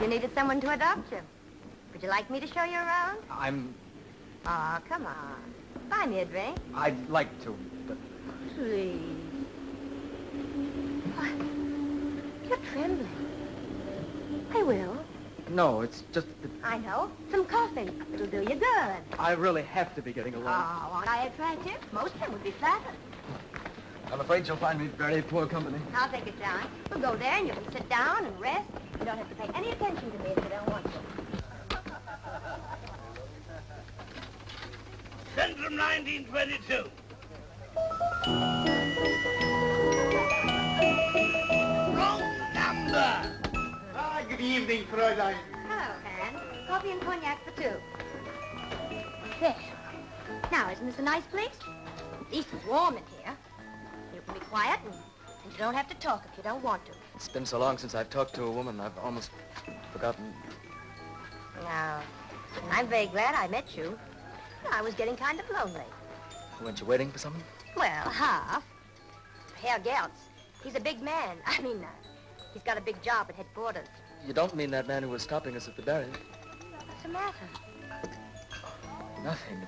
You needed someone to adopt you. Would you like me to show you around? Oh, come on. Buy me a drink. I'd like to, but... Please. What? You're trembling. I will. No, it's just that... I know. Some coffee. It'll do you good. I really have to be getting along. Oh, aren't I attractive? Most of them would be flattered. I'm afraid you'll find me very poor company. I'll take it down. We'll go there and you can sit down and rest. You don't have to pay any attention to me if you don't want to. Centrum 1922. Wrong number. Good evening, Fräulein. Hello, Anne. Coffee and cognac for two. There. Now, isn't this a nice place? At least it's warm in here. You can be quiet and you don't have to talk if you don't want to. It's been so long since I've talked to a woman, I've almost forgotten. Now, I'm very glad I met you. I was getting kind of lonely. Weren't you waiting for someone? Well, half. Herr Gertz. He's a big man. He's got a big job at headquarters. You don't mean that man who was stopping us at the barrier? What's the matter? Nothing.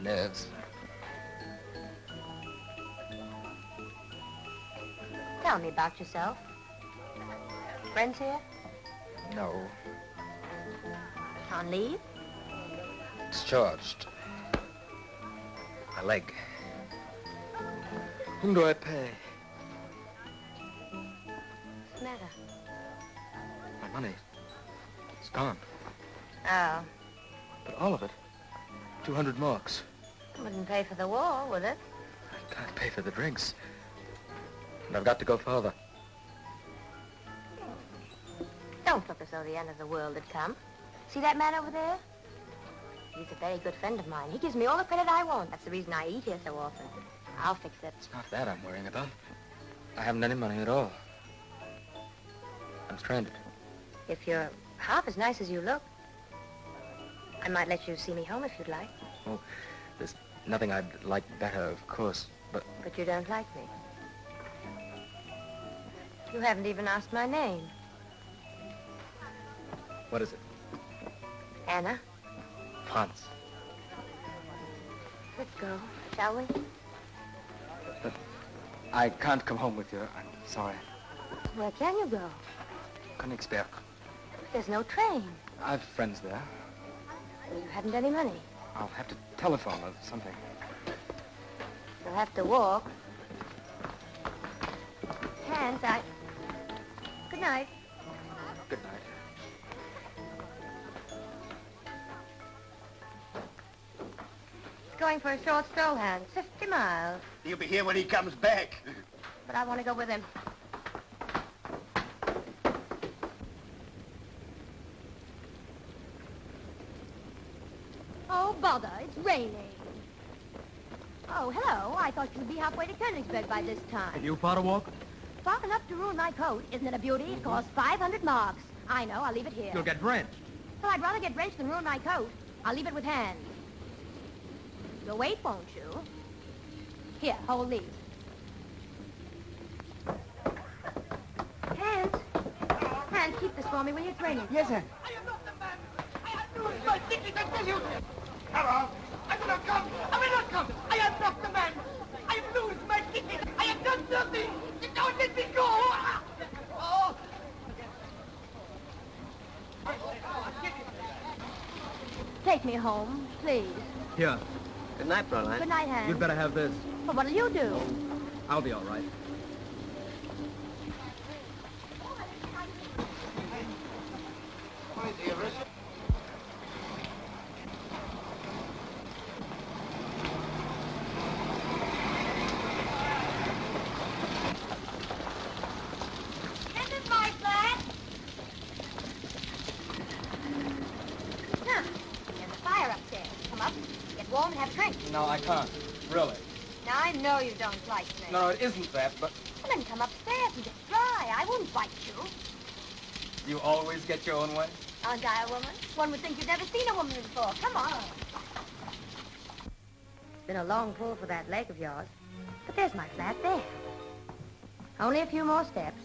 Nerves. Tell me about yourself. Friends here? No. On leave? Discharged. My leg. Whom do I pay? What's the matter? My money. It's gone. Oh. But all of it. 200 marks. Wouldn't pay for the war, would it? I can't pay for the drinks. And I've got to go farther. Don't look as though the end of the world had come. See that man over there? He's a very good friend of mine. He gives me all the credit I want. That's the reason I eat here so often. I'll fix it. It's not that I'm worrying about. I haven't any money at all. I'm stranded. If you're half as nice as you look, I might let you see me home if you'd like. Oh, there's nothing I'd like better, of course, but... But you don't like me. You haven't even asked my name. What is it? Anna. Franz. Let's go, shall we? But I can't come home with you. I'm sorry. Where can you go? Königsberg. There's no train. I've friends there. Well, you haven't any money. I'll have to telephone or something. You'll have to walk. Hans, Good night. Good night. Going for a short stroll, Hans. 50 miles. He'll be here when he comes back. But I want to go with him. Oh, bother. It's raining. Oh, hello. I thought you'd be halfway to Königsberg by this time. Can you far to walk? Far enough to ruin my coat. Isn't it a beauty? It costs 500 marks. I know. I'll leave it here. You'll get drenched. Well, I'd rather get drenched than ruin my coat. I'll leave it with Hans. You'll wait, won't you? Here, hold these. Hans. Hans, keep this for me, will you? It's raining. Yes, sir. I am not the man. I have no my ticket, I tell you. Hello. I will not come. I will not come. I am not the man. I have lost my ticket. I have done nothing. You don't let me go. Oh. Take me home, please. Here. Good night, Fräulein. Good night, Hans. You'd better have this. Well, what'll you do? I'll be all right. Hi, dearest. This is my flat. Huh. There's a fire upstairs. Come up, get warm and have a drink. No, I can't. Really. Now, I know you don't like me. No, it isn't that, but Well, then come upstairs and get dry. I won't bite you. you always get your own way? Aren't I a woman? One would think you'd never seen a woman before. Come on. It's been a long pull for that leg of yours. But there's my flat there. Only a few more steps.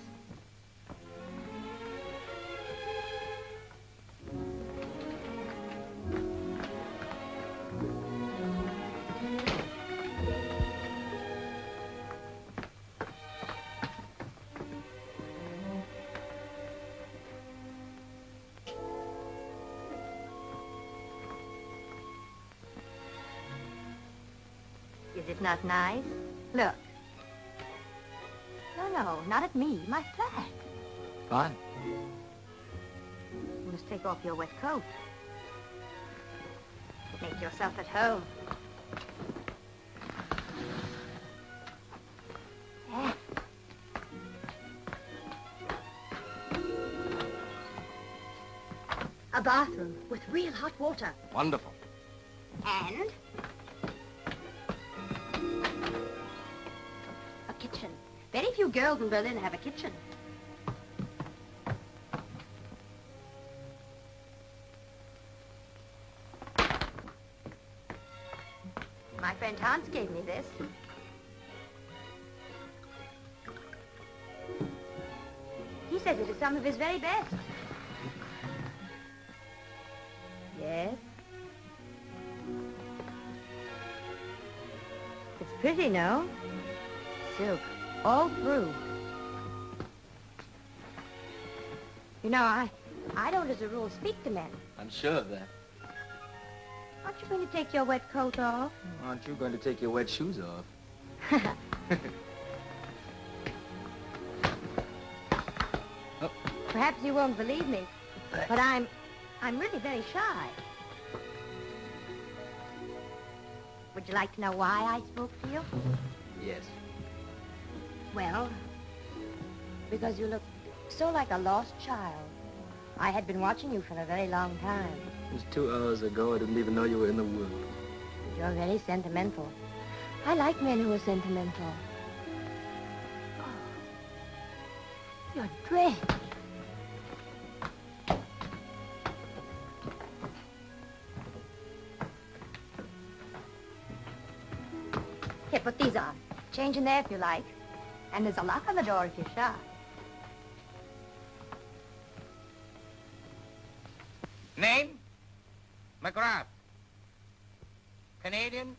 Is it not nice? Look. No, not at me. My flag. Fine. You must take off your wet coat. Make yourself at home. Yeah. A bathroom with real hot water. Wonderful. And a kitchen. Very few girls in Berlin have a kitchen. My friend Hans gave me this. He says it is some of his very best. Yes. It's pretty, no? Silk, all through. You know, I don't as a rule speak to men. I'm sure of that. Aren't you going to take your wet coat off? Aren't you going to take your wet shoes off? Oh. Perhaps you won't believe me, but I'm really very shy. Would you like to know why I spoke to you? Yes. Well, because you look so like a lost child. I had been watching you for a very long time. Just 2 hours ago, I didn't even know you were in the world. You're very sentimental. I like men who are sentimental. Oh, your dress. Here, put these on. Change in there if you like. And there's a lock on the door if you're shy. Name? McGrath. Canadian,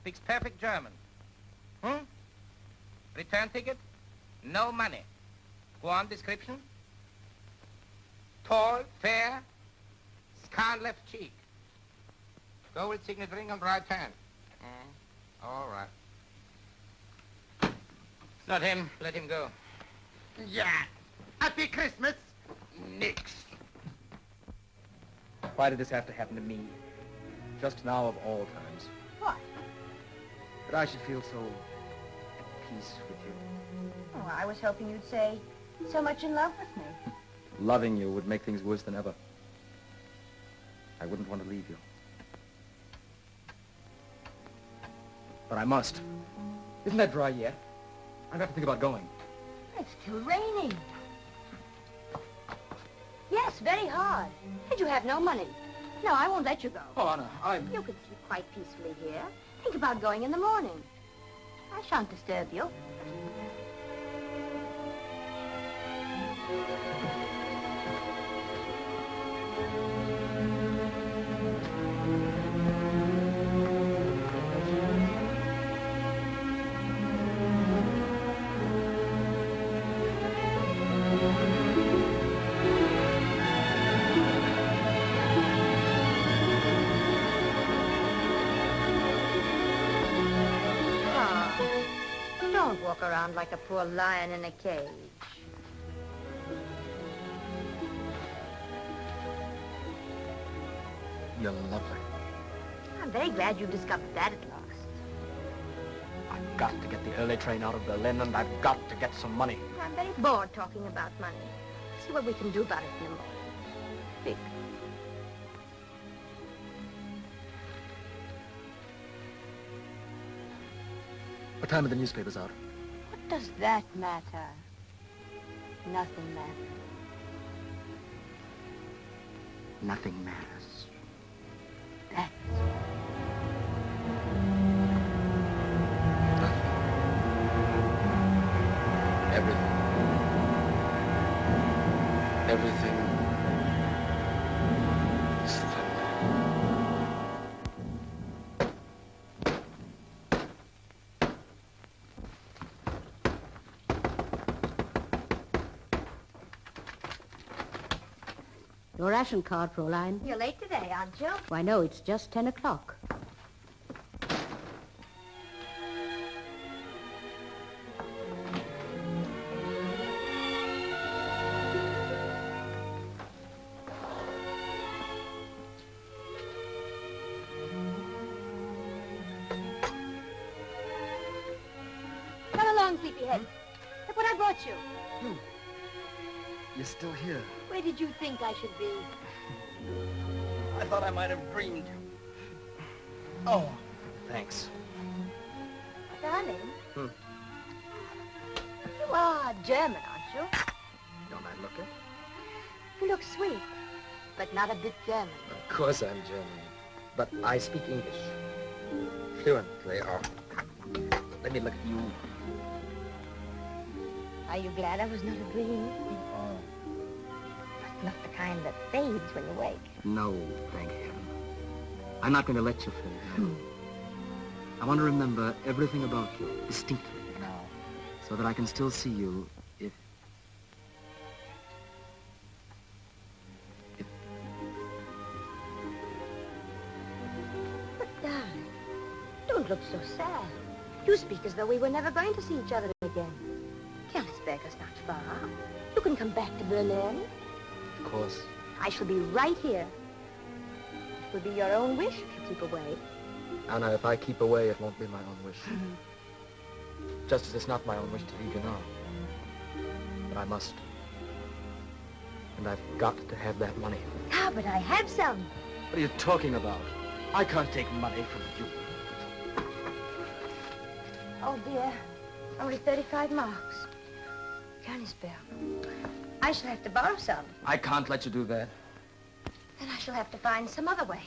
speaks perfect German. Return ticket? No money. Go on, description? Tall, fair, scar left cheek. Gold signet ring on right hand. All right. It's not him. Let him go. Yeah. Happy Christmas. Nix. Why did this have to happen to me? Just now of all times. What? That I should feel so at peace with you. Oh, I was hoping you'd say so much in love with me. Loving you would make things worse than ever. I wouldn't want to leave you. But I must. Isn't that dry yet? I've got to think about going. It's still raining. Yes, very hard. And you have no money. No, I won't let you go. Oh, Anna, You could sleep quite peacefully here. Think about going in the morning. I shan't disturb you. Don't walk around like a poor lion in a cage. You're lovely. I'm very glad you discovered that at last. I've got to get the early train out of Berlin, and I've got to get some money. I'm very bored talking about money. See what we can do about it in the morning. Big. What time are the newspapers out? What does that matter? Nothing matters. Nothing matters. That's Everything. Everything is thunder. Your ration card, Fräulein. You're late today, aren't you? Why, no, it's just 10 o'clock. along, sleepyhead. Look what I brought you. You. You're still here. Where did you think I should be? I thought I might have dreamed. Oh, thanks. Darling. Hmm. You are German, aren't you? Don't I look it? You look sweet, but not a bit German. Of course I'm German, but I speak English. Fluently, or... Let me look at you. Are you glad I was not a dream? Oh. But not the kind that fades when you wake. No, thank heaven. I'm not going to let you fade. No. I want to remember everything about you, distinctly. No. So that I can still see you if... But darling, don't look so sad. You speak as though we were never going to see each other again. Kellisberg is not far. You can come back to Berlin. Of course. I shall be right here. It will be your own wish if you keep away. Anna, if I keep away, it won't be my own wish. Just as it's not my own wish to leave you now. But I must. And I've got to have that money. Ah, but I have some. What are you talking about? I can't take money from you. Oh, dear. Only 35 marks. Königsberg. I shall have to borrow some. I can't let you do that. Then I shall have to find some other way.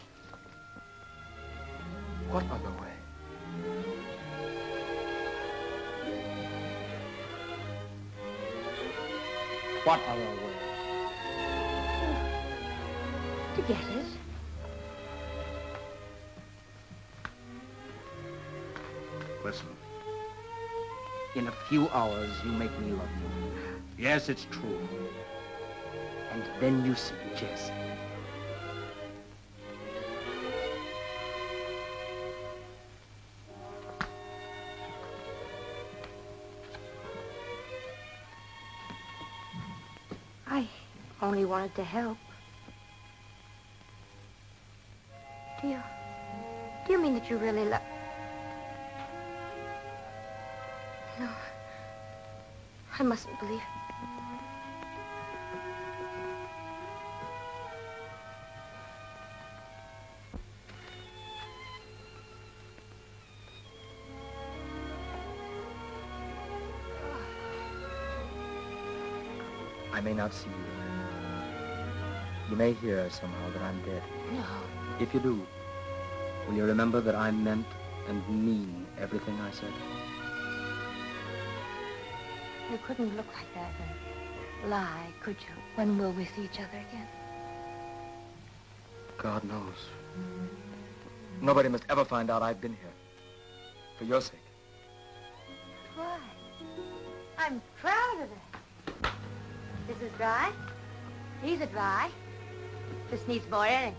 What other way? What other way? To get it. Listen. In a few hours, you make me love you. Yes, it's true. And then you see, Jesse. I only wanted to help. Do you mean that you really love... No. I mustn't believe it. I may not see you. You may hear somehow that I'm dead. No. If you do, will you remember that I meant and mean everything I said? You couldn't look like that and lie, could you, when we're with each other again? God knows. Nobody must ever find out I've been here. For your sake. Why? I'm proud of it. This is dry. These are dry. This needs more airing.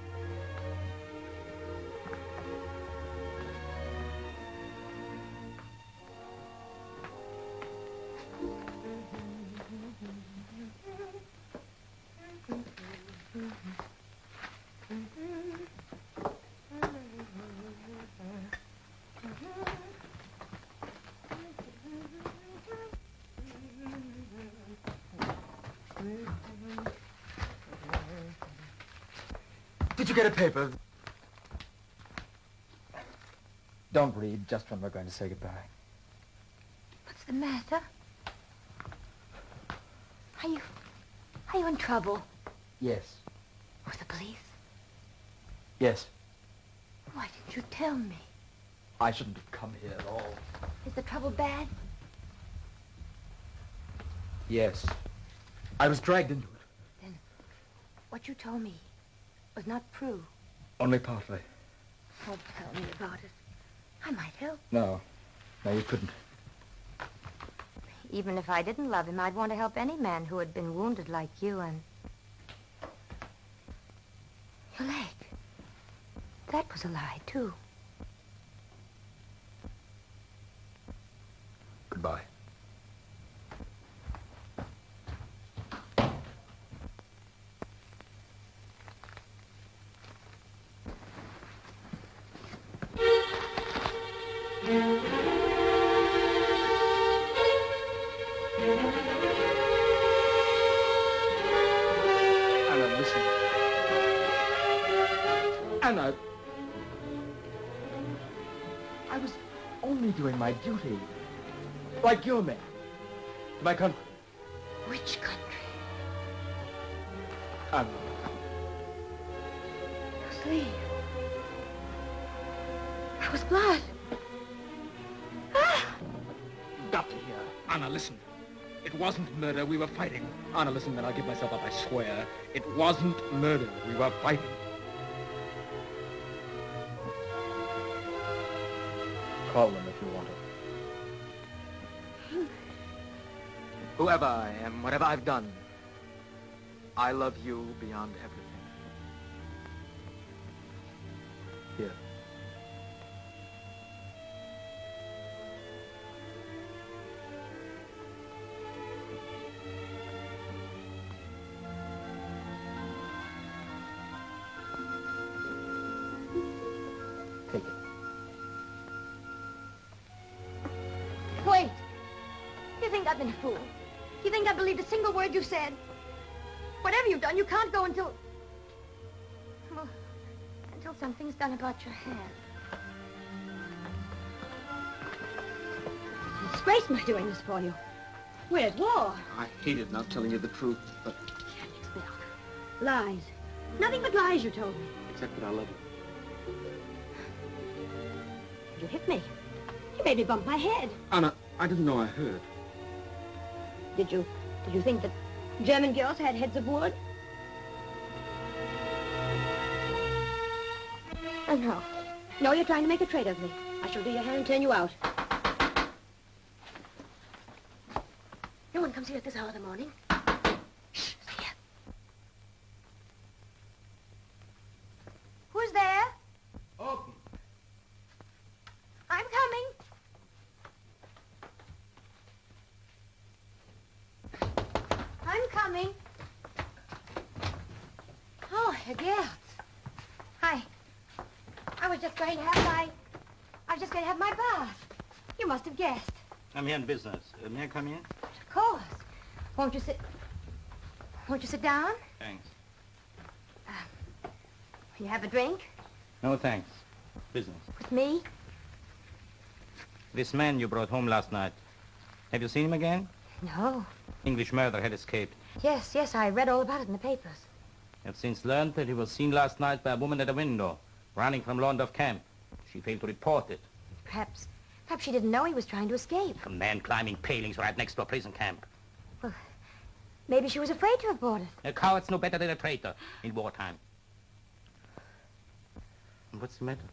Did you get a paper? Don't read just when we're going to say goodbye. What's the matter? Are you in trouble? Yes. With the police? Yes. Why didn't you tell me? I shouldn't have come here at all. Is the trouble bad? Yes. I was dragged into it. Then what you told me was not true. Only partly. Oh, tell me about it. I might help. No. No, you couldn't. Even if I didn't love him, I'd want to help any man who had been wounded like you and... Your leg. That was a lie, too. Goodbye. Anna, I was only doing my duty. Like you, man. To my country. Which country? Anna. Sleep. I was blood. Ah! You've got to hear. Anna, listen. It wasn't murder. We were fighting. Anna, listen, man. I'll give myself up. I swear. It wasn't murder. We were fighting. Call them if you want to. Whoever I am, whatever I've done, I love you beyond everything. Here. Take it. Wait. You think I've been a fool? You think I believed a single word you said? Whatever you've done, you can't go until... Well, until something's done about your hair. It's a disgrace my doing this for you. We're at war. I hated not telling you the truth, but... Can't expel. Lies. Nothing but lies you told me. Except that I love you. You hit me. You made me bump my head. Anna, I didn't know I heard. Did you think that German girls had heads of wood? Oh, no. No, you're trying to make a trade of me. I shall do your hair and turn you out. No one comes here at this hour of the morning. Shh, stay here. Who's there? Open. I'm coming. I'm coming. Oh, Herr Gertz. Hi. I was just going to have my bath. You must have guessed. I'm here in business. May I come in? Of course. Won't you sit down? Thanks. Will you have a drink? No, thanks. Business. With me? This man you brought home last night, have you seen him again? No. English murder had escaped. Yes, I read all about it in the papers. I've since learned that he was seen last night by a woman at a window, running from Londorf camp. She failed to report it. Perhaps she didn't know he was trying to escape. A man climbing palings right next to a prison camp. Well, maybe she was afraid to report it. A coward's no better than a traitor in wartime. What's the matter?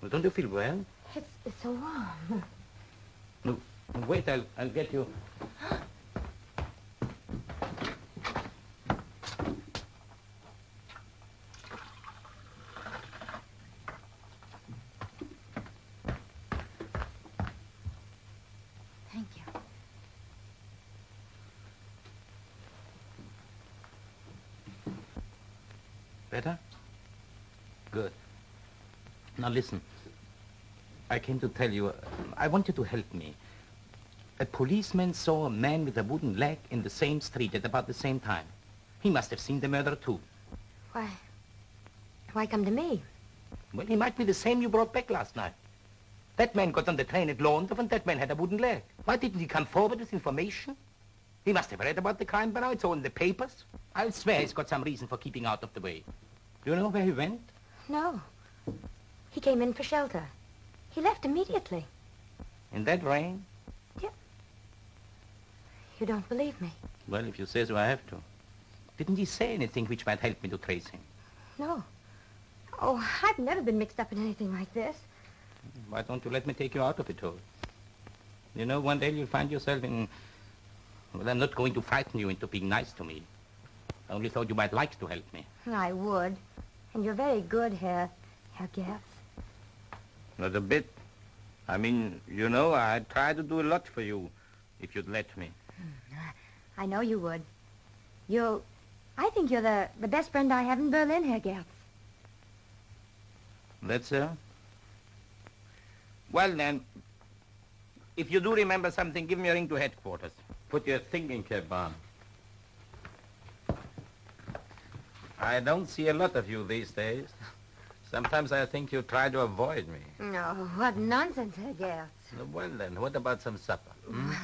Well, don't you feel well? It's so warm. No, wait, I'll get you. Thank you. Better? Good. Now listen. I came to tell you, I want you to help me. A policeman saw a man with a wooden leg in the same street at about the same time. He must have seen the murder too. Why come to me? Well, he might be the same you brought back last night. That man got on the train at London and that man had a wooden leg. Why didn't he come forward with information? He must have read about the crime by now. It's all in the papers. I'll swear he's got some reason for keeping out of the way. Do you know where he went? No. He came in for shelter. He left immediately. In that rain? Yep. You don't believe me? Well, if you say so, I have to. Didn't he say anything which might help me to trace him? No. Oh, I've never been mixed up in anything like this. Why don't you let me take you out of it all? You know, one day you'll find yourself in... Well, I'm not going to frighten you into being nice to me. I only thought you might like to help me. I would. And you're very good, Herr Gertz. Not a bit. I mean, you know, I'd try to do a lot for you, if you'd let me. I know you would. I think you're the best friend I have in Berlin, Herr Gertz. That's so? Well, then, if you do remember something, give me a ring to headquarters. Put your thinking cap on. I don't see a lot of you these days. Sometimes I think you try to avoid me. No, what nonsense, Herr Gert. Well, then, what about some supper?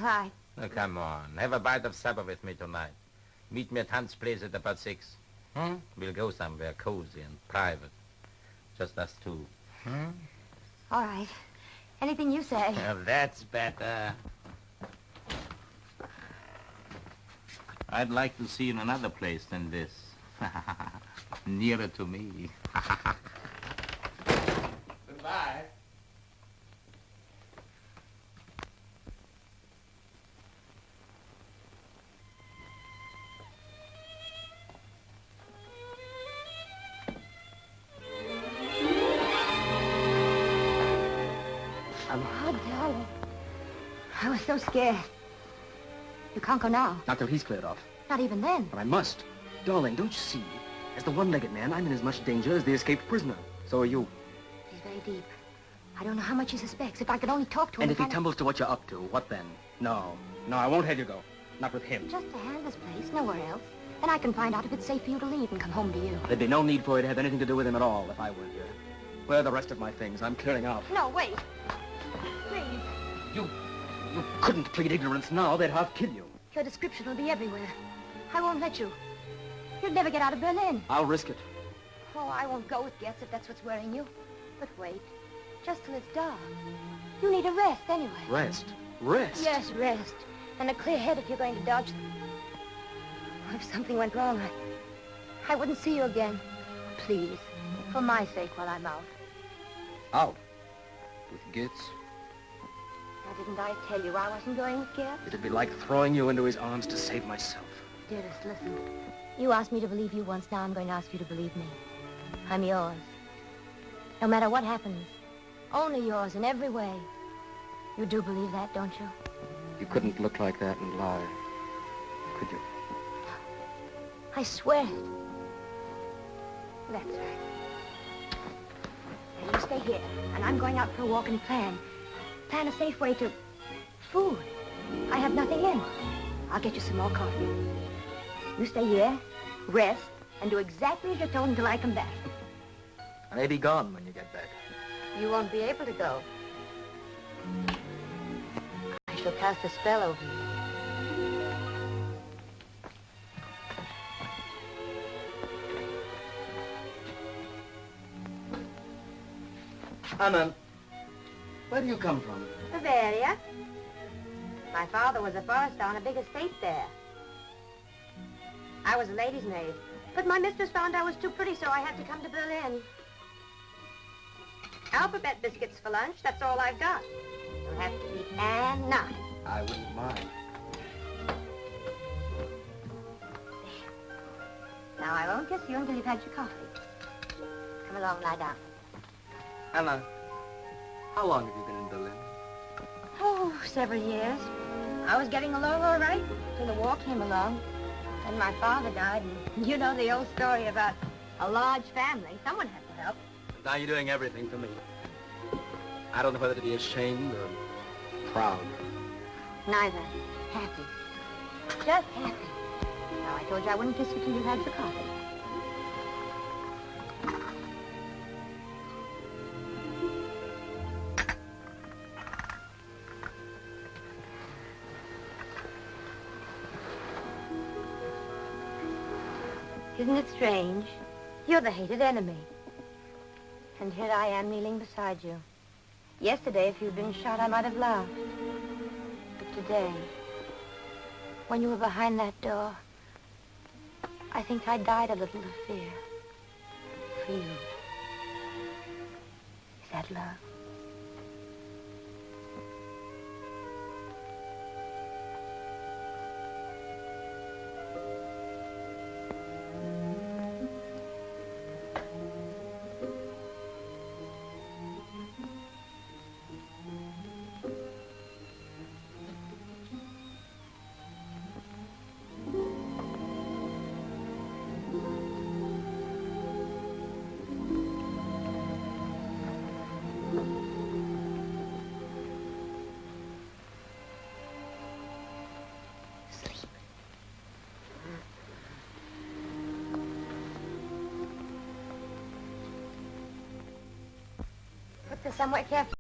Right. Oh, come on. Have a bite of supper with me tonight. Meet me at Hunt's place at about 6. We'll go somewhere cozy and private. Just us two. All right. Anything you say. Well, that's better. I'd like to see you in another place than this. Nearer to me. Goodbye. Oh, darling. I was so scared. You can't go now. Not till he's cleared off. Not even then. But I must. Darling, don't you see? As the one-legged man, I'm in as much danger as the escaped prisoner. So are you. He's very deep. I don't know how much he suspects. If I could only talk to him... And if he tumbles to what you're up to, what then? No, I won't have you go. Not with him. Just to hand this place, nowhere else. Then I can find out if it's safe for you to leave and come home to you. There'd be no need for you to have anything to do with him at all if I weren't here. Where are the rest of my things? I'm clearing out. No, wait. Please. You couldn't plead ignorance now. They'd half kill you. Your description will be everywhere. I won't let you. You'd never get out of Berlin. I'll risk it. Oh, I won't go with Getz if that's what's worrying you. But wait. Just till it's dark. You need a rest anyway. Rest? Rest? Yes, rest. And a clear head if you're going to dodge them. If something went wrong, I wouldn't see you again. Please, for my sake while I'm out. Out? With Gitz? Now, didn't I tell you I wasn't going with Gert? It'd be like throwing you into his arms to save myself. Dearest, listen. You asked me to believe you once, now I'm going to ask you to believe me. I'm yours. No matter what happens, only yours in every way. You do believe that, don't you? You couldn't look like that and lie, could you? I swear it. That's right. Now you stay here, and I'm going out for a walk and plan a safe way to food. I have nothing in. I'll get you some more coffee. You stay here, rest, and do exactly as you're told until I come back. I may be gone when you get back. You won't be able to go. I shall cast a spell over you. Anna, where do you come from? Bavaria. My father was a forester on a big estate there. I was a lady's maid, but my mistress found I was too pretty, so I had to come to Berlin. Alphabet biscuits for lunch, that's all I've got. You'll have to be Anne not. I wouldn't mind. Now, I won't kiss you until you've had your coffee. Come along, lie down. Anna, how long have you been in Berlin? Oh, several years. I was getting along all right till the war came along. Then my father died, and you know the old story about a large family. Someone had to help. Now you're doing everything for me. I don't know whether to be ashamed or proud. Neither. Happy. Just happy. Now, I told you I wouldn't kiss you till you had your coffee. Isn't it strange? You're the hated enemy. And here I am kneeling beside you. Yesterday, if you'd been shot, I might have laughed. But today, when you were behind that door, I think I died a little of fear. For you. Is that love? somewhere careful.